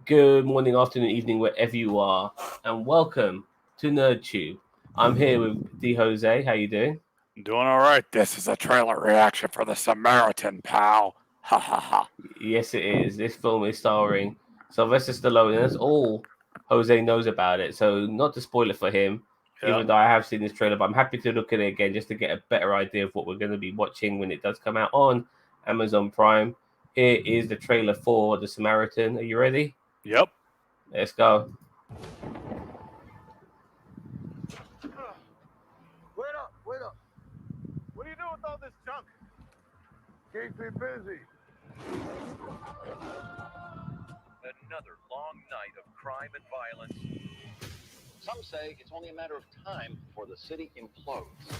Good morning, afternoon, evening, wherever you are, and welcome to NerdTube. I'm here with D Jose. How you doing? Doing all right. This is a trailer reaction for the Samaritan, pal. Ha ha ha. Yes, it is. This film is starring Sylvester Stallone, and that's all Jose knows about it. So, not to spoil it for him, Yeah. even though I have seen this trailer, but I'm happy to look at it again just to get a better idea of what we're going to be watching when it does come out on Amazon Prime. Here is the trailer for The Samaritan. Are you ready? Yep. Let's go. Wait up, wait up. What do you do with all this junk? Keep me busy. Another long night of crime and violence. Some say it's only a matter of time before the city implodes.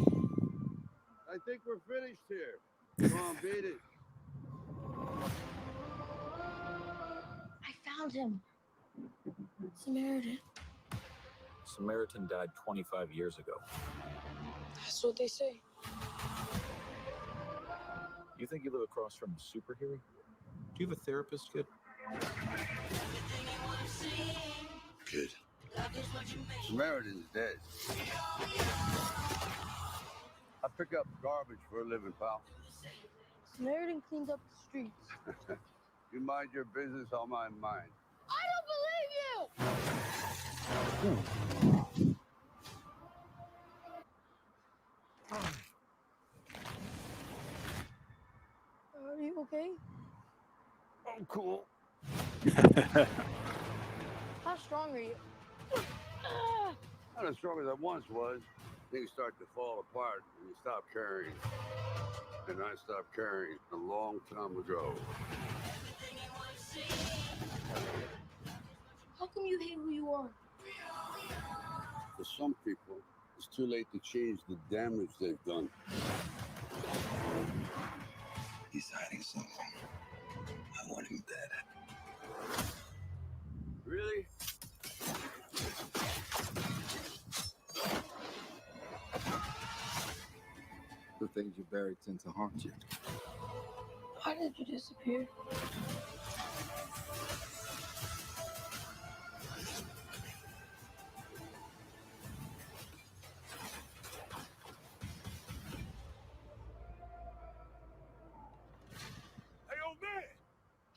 I think we're finished here. Come on, beat it. I found him. Samaritan. Samaritan died 25 years ago. That's what they say. You think you live across from a superhero? Do you have a therapist, kid? Kid. Samaritan's dead. I pick up garbage for a living, pal. Samaritan cleaned up the streets. You mind your business, I'll mind mine. I don't believe you! Are you okay? I'm cool. How strong are you? Not as strong as I once was. Things start to fall apart when you stop caring. And I stopped caring a long time ago. How come you hate who you are? For some people, it's too late to change the damage they've done. He's hiding something. I want him dead. Really? The things you buried tend to haunt you. Why did you disappear? Hey, old man!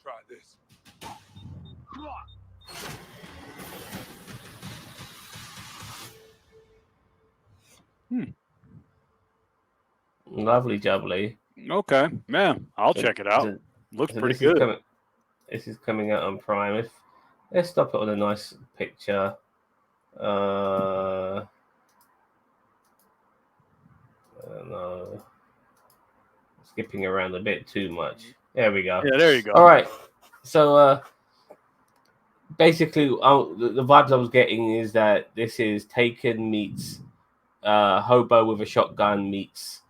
Try this. Come on! Lovely jubbly. Okay. Man, I'll So- check it out. so- Looks so pretty this is good. This is coming out on Prime. Let's stop it on a nice picture. I don't know. Skipping around a bit too much. There we go. Yeah, there you go. All right. So basically, the vibes I was getting is that this is Taken meets Hobo with a Shotgun meets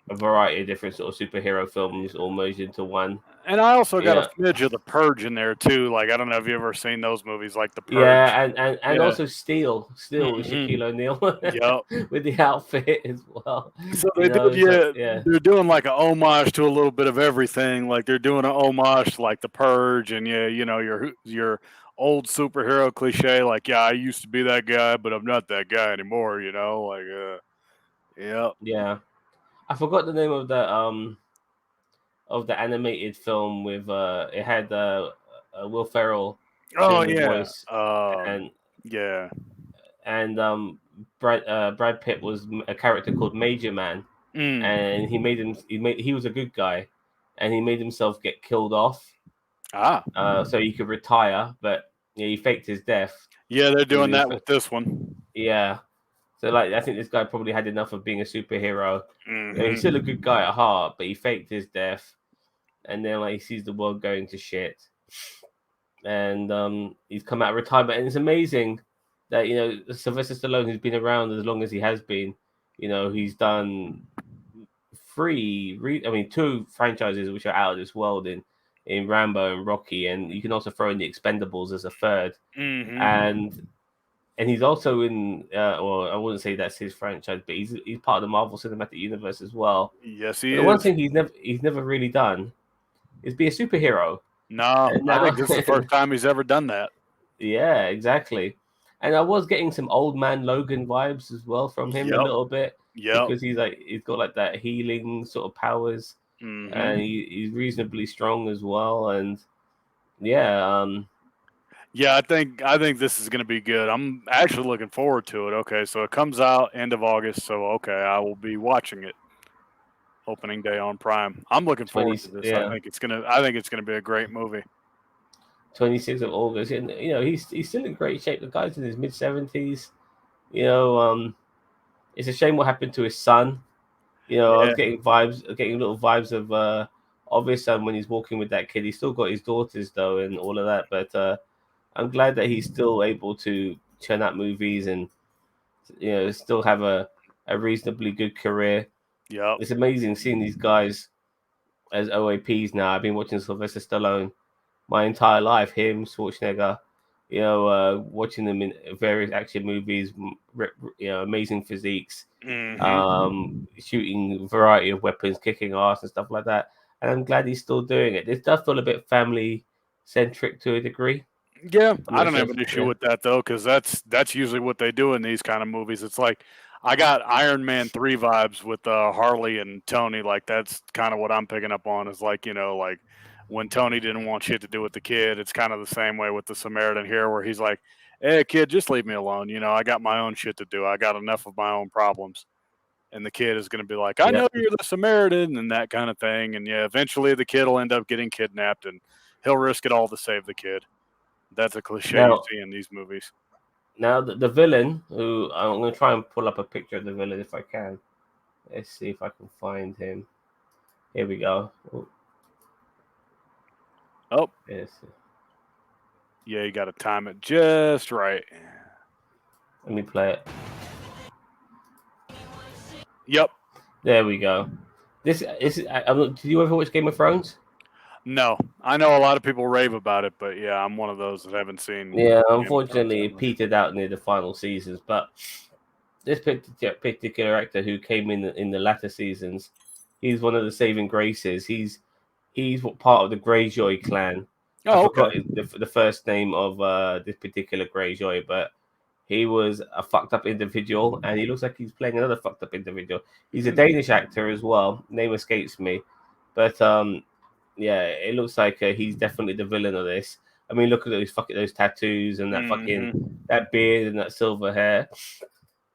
a variety of different sort of superhero films all merged into one. And I also got Yeah. a smidge of The Purge in there, too. Like, I don't know if you've ever seen those movies, like The Purge. Yeah, and Yeah. also Steel with Mhm. Shaquille O'Neal Yep. with the outfit as well. So You they know, did, so, yeah, they're doing like a homage to a little bit of everything. Like they're doing a homage to like The Purge, and yeah, you know your old superhero cliche. Like, yeah, I used to be that guy, but I'm not that guy anymore. You know, like, yeah, yeah. I forgot the name of the animated film with it had Will Ferrell oh doing the yeah, voice and yeah, and Brad Pitt was a character called Major Man, mm. and he was a good guy, and he made himself get killed off so he could retire, but yeah, he faked his death. Yeah, they're doing He was- that with this one. Yeah, so like I think this guy probably had enough of being a superhero. Mhm. He's still a good guy at heart, but he faked his death, and then like he sees the world going to shit, and he's come out of retirement, and it's amazing that Sylvester Stallone, who's been around as long as he has been, he's done two franchises which are out of this world in Rambo and Rocky, and you can also throw in the Expendables as a third. Mhm. And and he's also in. Well, I wouldn't say that's his franchise, but he's part of the Marvel Cinematic Universe as well. Yes, he But the one is. thing he's never really done is be a superhero. No, And I now, think this is the first time he's ever done that. yeah, exactly. And I was getting some old man Logan vibes as well from him a Yep. little bit Yep. because he's got like that healing sort of powers, Mhm. and he's reasonably strong as well. And yeah, Yeah, I think this is going to be good. I'm actually looking forward to it. Okay, so it comes out end of August, so okay, I will be watching it opening day on Prime. I'm looking forward to this. yeah, I think it's gonna be a great movie. 26th of August, and he's still in great shape. The guy's in his mid-70s. It's a shame what happened to his son. I was Yeah. getting little vibes of his son when he's walking with that kid. He's still got his daughters though, and all of that. But I'm glad that he's still able to churn out movies and still have a reasonably good career. Yep. It's amazing seeing these guys as OAPs now. I've been watching Sylvester Stallone my entire life. Him, Schwarzenegger, watching them in various action movies. Amazing physiques. Shooting variety of weapons, kicking ass and stuff like that. And I'm glad he's still doing it. This does feel a bit family centric to a degree. Yeah, I'm I not don't sure have if- an issue yeah. with that though, because that's usually what they do in these kind of movies. It's like I got Iron Man 3 vibes with Harley and Tony. Like that's kind of what I'm picking up on. Is like like when Tony didn't want shit to do with the kid. It's kind of the same way with the Samaritan here, where he's like, "Hey, kid, just leave me alone. I got my own shit to do. I got enough of my own problems." And the kid is going to be like, "I Yeah. know you're the Samaritan," and that kind of thing. And yeah, eventually the kid will end up getting kidnapped, and he'll risk it all to save the kid. That's a cliche you Now, see in these movies. now the villain, who I'm going to try and pull up a picture of the villain if I can. Let's see if I can find him. Here we go. Oh, Yes. yeah, you got to time it just right. Let me play it. Yep. There we go. This is. Did you ever watch Game of Thrones? No, I know a lot of people rave about it, but yeah, I'm one of those that haven't seen. Yeah, Game of Thrones unfortunately, that it much. petered out near the final seasons. But this particular actor who came in the latter seasons, he's one of the saving graces. He's part of the Greyjoy clan. I Oh, forgot okay. the first name of this particular Greyjoy, but he was a fucked up individual, and he looks like he's playing another fucked up individual. He's a Danish actor as well. Name escapes me, but yeah, it looks like he's definitely the villain of this. I mean, look at those tattoos and that that beard and that silver hair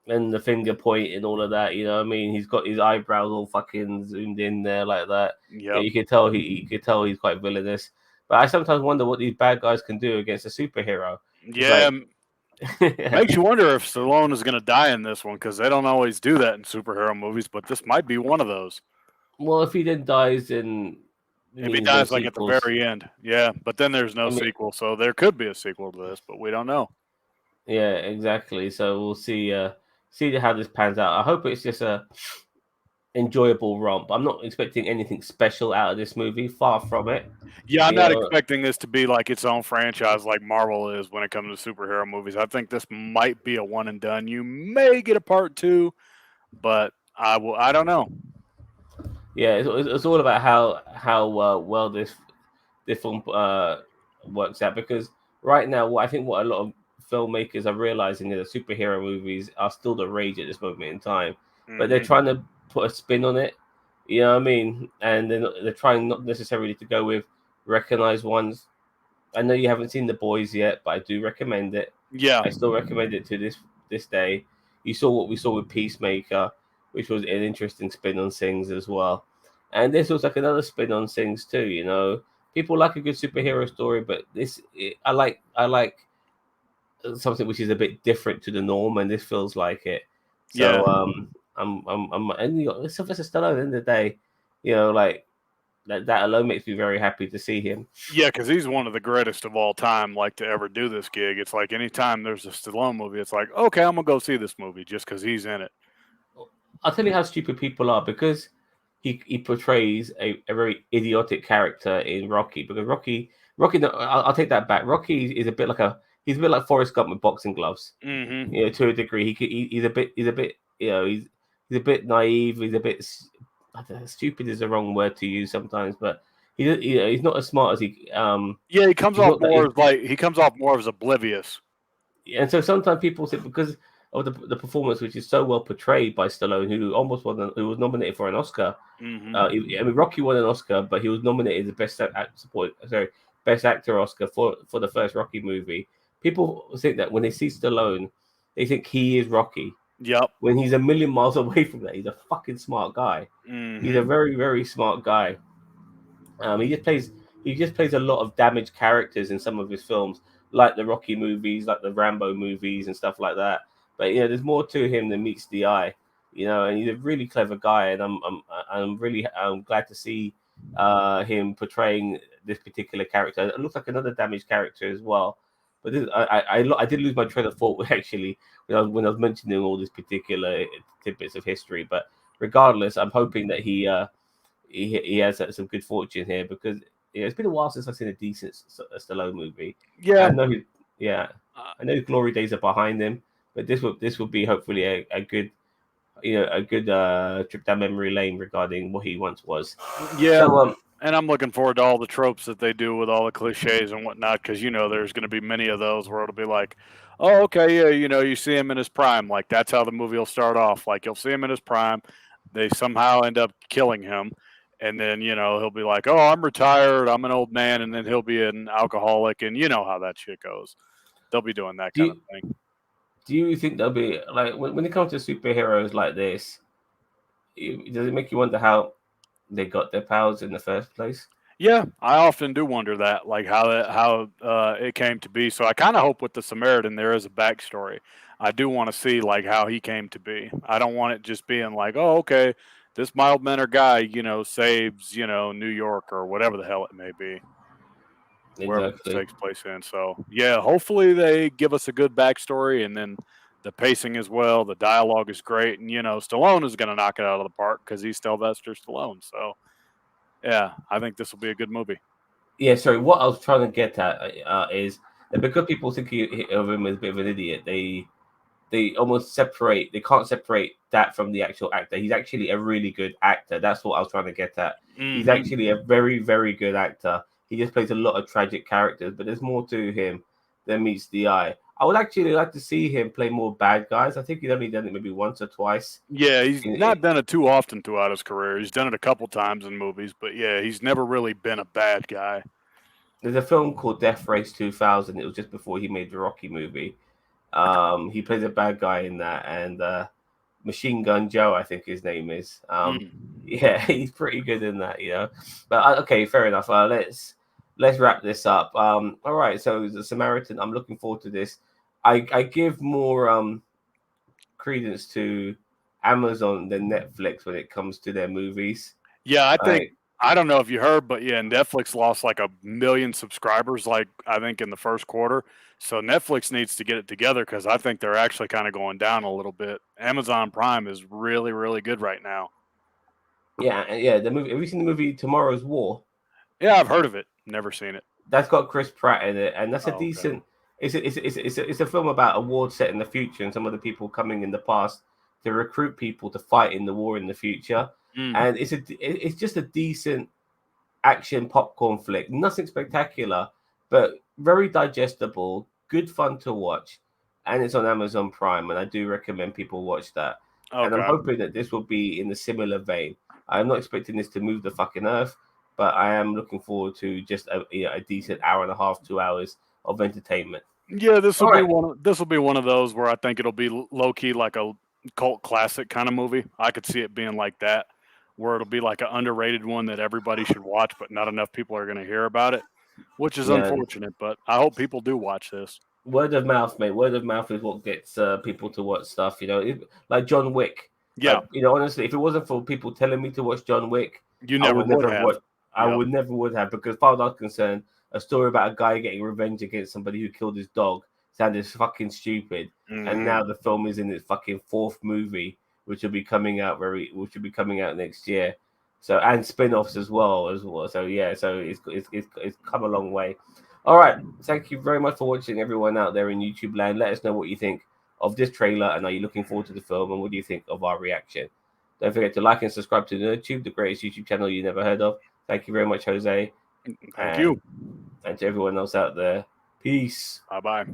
and the finger point and all of that. I mean, he's got his eyebrows all fucking zoomed in there like that. Yeah, Yep. you could tell you could tell he's quite villainous. But I sometimes wonder what these bad guys can do against a superhero. Yeah, Like, makes you wonder if Stallone is going to die in this one because they don't always do that in superhero movies, but this might be one of those. well, if he then dies, then it If he means no dies like at the sequels. very end, yeah, but then there's no I mean, sequel, so there could be a sequel to this, but we don't know. yeah, exactly. So we'll see how this pans out. I hope it's just a enjoyable romp. I'm not expecting anything special out of this movie. Far from it. Yeah, I'm You not know, expecting this to be like its own franchise like Marvel is when it comes to superhero movies. I think this might be a one and done. You may get a part 2, but I don't know. yeah, it's all about how well this film works out, because right now, I think what a lot of filmmakers are realizing is that superhero movies are still the rage at this moment in time, but they're trying to put a spin on it. You know what I mean? And they're trying not necessarily to go with recognized ones. I know you haven't seen The Boys yet, but I do recommend it. Yeah. I still recommend it to this day. You saw what we saw with Peacemaker, which was an interesting spin on things as well. And this was like another spin on things too. People like a good superhero story, but I like something which is a bit different to the norm, and this feels like it. So and Sylvester Stallone at the end of the day, like that alone makes me very happy to see him. Yeah, because he's one of the greatest of all time, like to ever do this gig. It's like anytime there's a Stallone movie, it's like, okay, I'm gonna go see this movie just because he's in it. I'll tell you how stupid people are, because he portrays a very idiotic character in Rocky. Because Rocky, no, I'll take that back. Rocky is a bit like he's a bit like Forrest Gump with boxing gloves. Mm-hmm. You know, to a degree, he's a bit, you know, he's a bit naive. He's a bit, I don't know, stupid is the wrong word to use sometimes, but he's not as smart as he. Yeah, he comes He's off not more that. as like he comes off more as oblivious. And so sometimes people say because of the performance, which is so well portrayed by Stallone, who was nominated for an Oscar. Mm-hmm. I mean, Rocky won an Oscar, but he was nominated as best actor Oscar for the first Rocky movie. People think that when they see Stallone, they think he is Rocky. Yep. When he's a million miles away from that, he's a fucking smart guy. Mm-hmm. He's a very, very smart guy. He just plays a lot of damaged characters in some of his films, like the Rocky movies, like the Rambo movies, and stuff like that. But you know, there's more to him than meets the eye. You know, and he's a really clever guy, and I'm glad to see him portraying this particular character. It looks like another damaged character as well. But I did lose my train of thought actually when I was mentioning all these particular tidbits of history. But regardless, I'm hoping that he has some good fortune here because it's been a while since I've seen a decent Stallone movie. Yeah. I know Glory Days are behind him, but this would be hopefully a good trip down memory lane regarding what he once was. Yeah. So, and I'm looking forward to all the tropes that they do with all the cliches and whatnot, because there's going to be many of those where it'll be like, oh, okay, yeah, you see him in his prime, like that's how the movie will start off. Like you'll see him in his prime, they somehow end up killing him, and then he'll be like, oh, I'm retired, I'm an old man, and then he'll be an alcoholic, and you know how that shit goes. They'll be doing that kind of thing. Do you think there'll be like when it comes to superheroes like this? Does it make you wonder how they got their powers in the first place? Yeah, I often do wonder that, like how it came to be. So I kind of hope with the Samaritan there is a backstory. I do want to see like how he came to be. I don't want it just being like, oh, okay, this mild mannered guy, saves New York or whatever the hell it may be, wherever this takes place in. So yeah, hopefully they give us a good backstory, and then the pacing as well. The dialogue is great, and Stallone is going to knock it out of the park because he's Sylvester Stallone. So. Yeah, I think this will be a good movie. Yeah, sorry. What I was trying to get at is that because people think of him as a bit of an idiot, they almost separate. They can't separate that from the actual actor. He's actually a really good actor. That's what I was trying to get at. Mm-hmm. He's actually a very, very good actor. He just plays a lot of tragic characters, but there's more to him than meets the eye. I would actually like to see him play more bad guys. I think he's only done it maybe once or twice. Yeah, he's not done it too often throughout his career. He's done it a couple times in movies, but yeah, he's never really been a bad guy. There's a film called Death Race 2000. It was just before he made the Rocky movie. He plays a bad guy in that, and Machine Gun Joe, I think his name is. Yeah, he's pretty good in that, But okay, fair enough. Let's wrap this up. All right, so the Samaritan. I'm looking forward to this. I give more credence to Amazon than Netflix when it comes to their movies. Yeah, I think I don't know if you heard, but yeah, Netflix lost like 1 million subscribers, like I think in the first quarter. So Netflix needs to get it together because I think they're actually kind of going down a little bit. Amazon Prime is really, really good right now. Yeah. The movie. Have you seen the movie Tomorrow's War? Yeah, I've heard of it. Never seen it. That's got Chris Pratt in it, and that's a decent. Okay. It's a film about a war set in the future, and some of the people coming in the past to recruit people to fight in the war in the future. And it's just a decent action popcorn flick. Nothing spectacular, but very digestible, good fun to watch. And it's on Amazon Prime, and I do recommend people watch that. Okay. And I'm hoping that this will be in a similar vein. I'm not expecting this to move the fucking earth, but I am looking forward to just a decent hour and a half, 2 hours of entertainment. Yeah, this will be one of those where I think it'll be low key like a cult classic kind of movie. I could see it being like that, where it'll be like an underrated one that everybody should watch, but not enough people are going to hear about it, which is unfortunate. But I hope people do watch this. Word of mouth, mate. Word of mouth is what gets people to watch stuff. Like John Wick. Yeah. Like, honestly, if it wasn't for people telling me to watch John Wick, you never would have. I would never would have, because as far as I'm concerned, a story about a guy getting revenge against somebody who killed his dog sounded fucking stupid. And now the film is in its fucking fourth movie, which will be coming out next year. So, and spin-offs as well. So yeah, so it's come a long way. All right. Thank you very much for watching, everyone out there in YouTube land. Let us know what you think of this trailer, and are you looking forward to the film, and what do you think of our reaction? Don't forget to like and subscribe to NerdTube, the greatest YouTube channel you never heard of. Thank you very much, Jose. Thank you. And to everyone else out there, peace. Bye-bye.